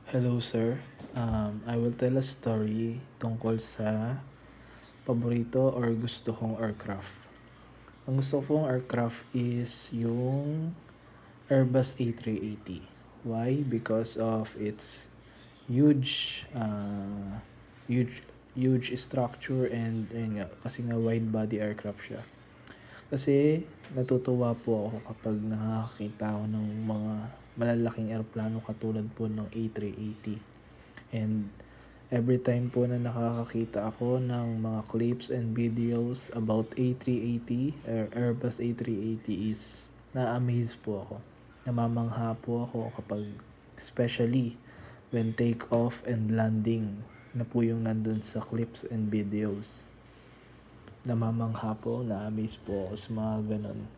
Hello sir, I will tell a story tungkol sa paborito or gusto kong aircraft. Ang gusto kong aircraft is yung Airbus A380. Why? Because of its huge, huge structure and yun nga, kasi nga wide body aircraft siya. Kasi natutuwa po ako kapag nakakakita ako ng mga malalaking eroplano katulad po ng A380. And every time po na nakakakita ako ng mga clips and videos about A380 or Airbus A380 is na-amaze po ako. Namamangha po ako kapag especially when take off and landing na po yung nandun sa clips and videos. Namamangha po, na-amaze po ako sa mga ganun.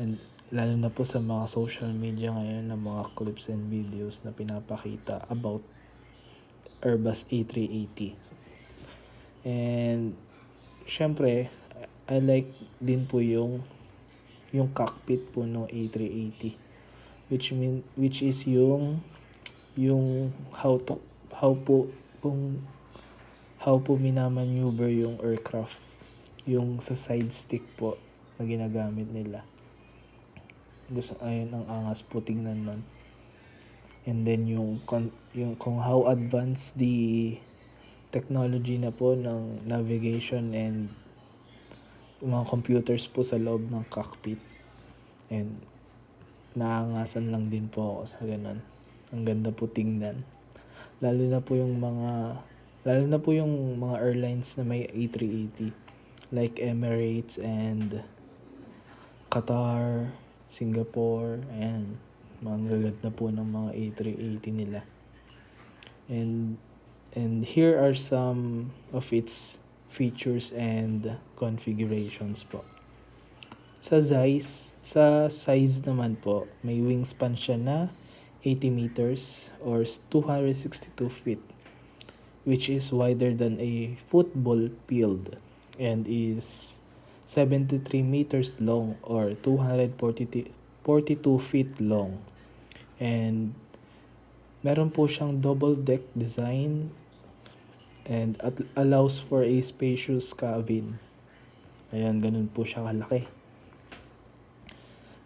And lalo na po sa mga social media ngayon na mga clips and videos na pinapakita about Airbus A380. And syempre, I like din po yung cockpit po ng A380, which is yung how po minamaneuver yung aircraft, yung sa side stick po na ginagamit nila. Gusto, ayun, ang angas po tingnan nun. And then yung kung how advanced the technology na po ng navigation and mga computers po sa loob ng cockpit. And naangasan lang din po ako sa ganun. Ang ganda po tingnan. Lalo na po yung mga lalo na po yung mga airlines na may A380 like Emirates and Qatar, Singapore, and mga gaganda po ng mga A380 nila. And here are some of its features and configurations po. Sa size naman po, may wingspan siya na 80 meters or 262 feet, which is wider than a football field and is 73 meters long or 242 feet long. And meron po siyang double deck design and allows for a spacious cabin. Ayan, ganun po siya kalaki.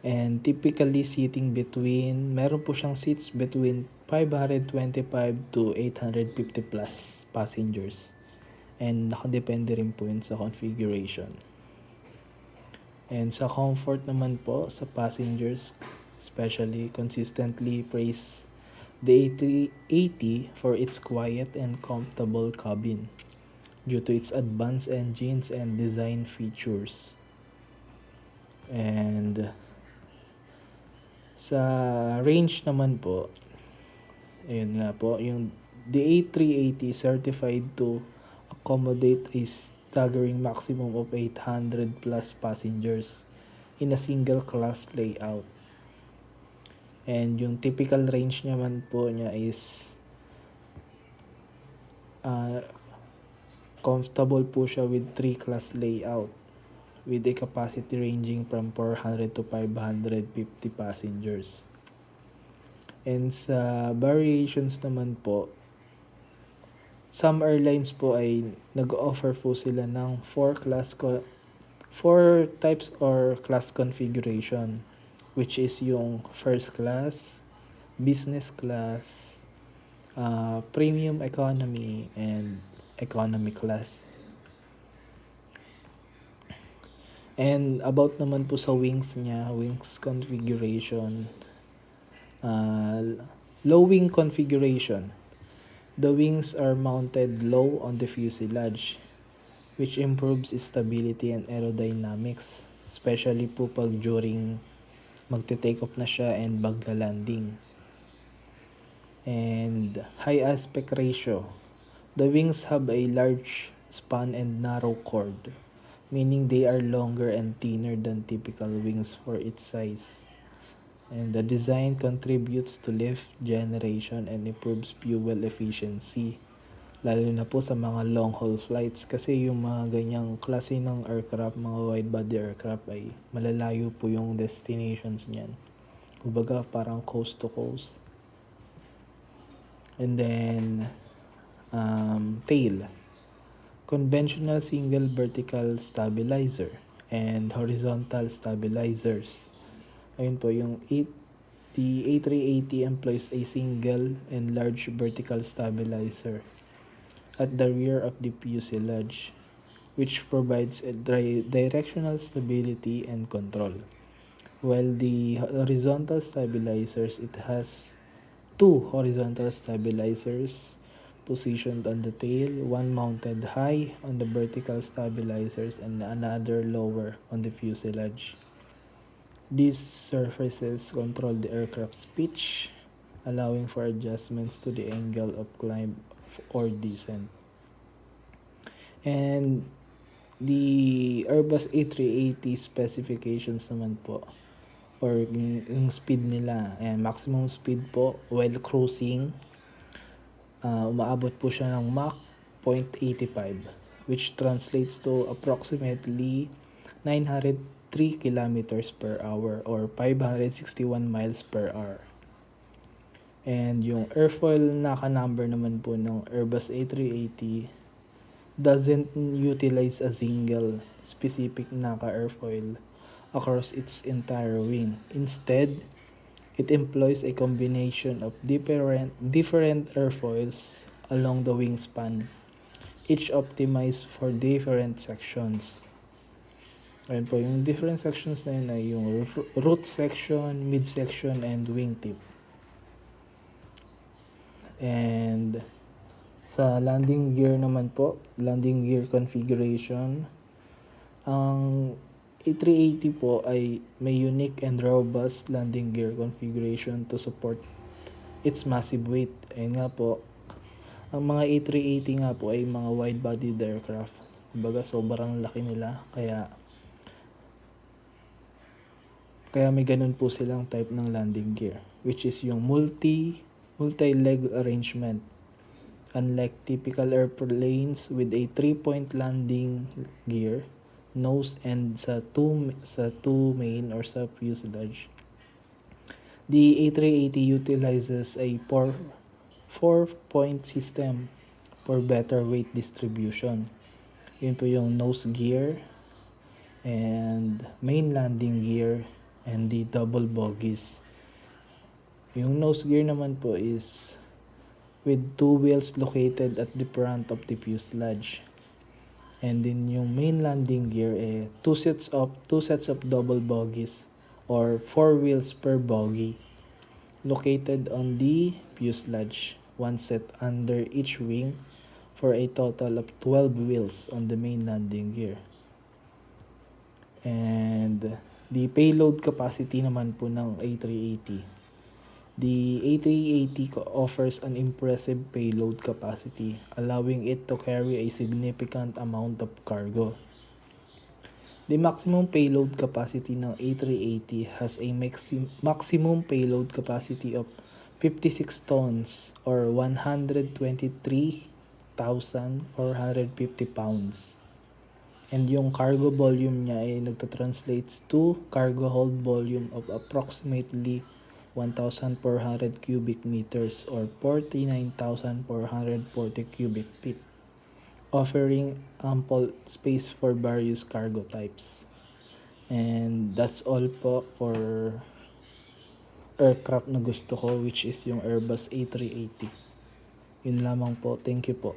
And typically meron po siyang seats between 525 to 850 plus passengers. And nakadepende rin po yun sa configuration. And sa comfort naman po sa passengers, especially consistently praise the A380 for its quiet and comfortable cabin due to its advanced engines and design features. And sa range naman po, ayun nga po, yung the A380 certified to accommodate a staggering maximum of 800 plus passengers in a single class layout. And yung typical range naman po niya is comfortable po siya with 3 class layout with a capacity ranging from 400 to 550 passengers. And sa variations naman po, some airlines po ay nag-offer po sila ng 4 types or class configuration, which is yung first class, business class, premium economy, and economy class. And about naman po sa wings configuration, low wing configuration. The wings are mounted low on the fuselage, which improves stability and aerodynamics, especially po pag during magte-take off na siya and bagla-landing. And high aspect ratio. The wings have a large span and narrow chord, meaning they are longer and thinner than typical wings for its size. And the design contributes to lift generation and improves fuel efficiency. Lalo na po sa mga long haul flights kasi yung mga ganyang klase ng aircraft, mga wide body aircraft ay malalayo po yung destinations niyan. Kumbaga parang coast to coast. And then, tail. Conventional single vertical stabilizer and horizontal stabilizers. Ayun po, the A380 employs a single and large vertical stabilizer at the rear of the fuselage, which provides a directional stability and control. While the horizontal stabilizers, it has two horizontal stabilizers positioned on the tail, one mounted high on the vertical stabilizers and another lower on the fuselage. These surfaces control the aircraft's pitch, allowing for adjustments to the angle of climb or descent. And the Airbus A380 specifications naman po, or yung speed nila, maximum speed po while cruising, umaabot po siya ng Mach 0.85, which translates to approximately 903 kilometers per hour or 561 miles per hour. And yung airfoil naka-number naman po ng Airbus A380 doesn't utilize a single specific naka-airfoil across its entire wing. Instead, it employs a combination of different airfoils along the wingspan, each optimized for different sections. Ayun po, yung different sections na yun ay yung root section, mid section, and wingtip. And sa landing gear naman po, landing gear configuration, ang A380 po ay may unique and robust landing gear configuration to support its massive weight. Ayun nga po, ang mga A380 nga po ay mga wide-bodied aircraft. Kumbaga, sobrang laki nila, kaya may ganun po silang type ng landing gear, which is yung multi-leg arrangement. Unlike typical airplanes with a 3-point landing gear, nose and sa two main or sa fuselage, the A380 utilizes a 4-point system for better weight distribution. Yun po yung nose gear and main landing gear and the double bogies. Yung nose gear naman po is with two wheels located at the front of the fuselage. And then yung main landing gear, two sets of double bogies or 4 wheels per bogie located on the fuselage, one set under each wing for a total of 12 wheels on the main landing gear. And the payload capacity naman po ng A380. The A380 offers an impressive payload capacity, allowing it to carry a significant amount of cargo. The maximum payload capacity ng A380 has a maximum payload capacity of 56 tons or 123,450 pounds. And yung cargo volume niya ay nagtatranslates to cargo hold volume of approximately 1,400 cubic meters or 49,440 cubic feet, offering ample space for various cargo types. And that's all po for aircraft na gusto ko, which is yung Airbus A380. Yun lamang po. Thank you po.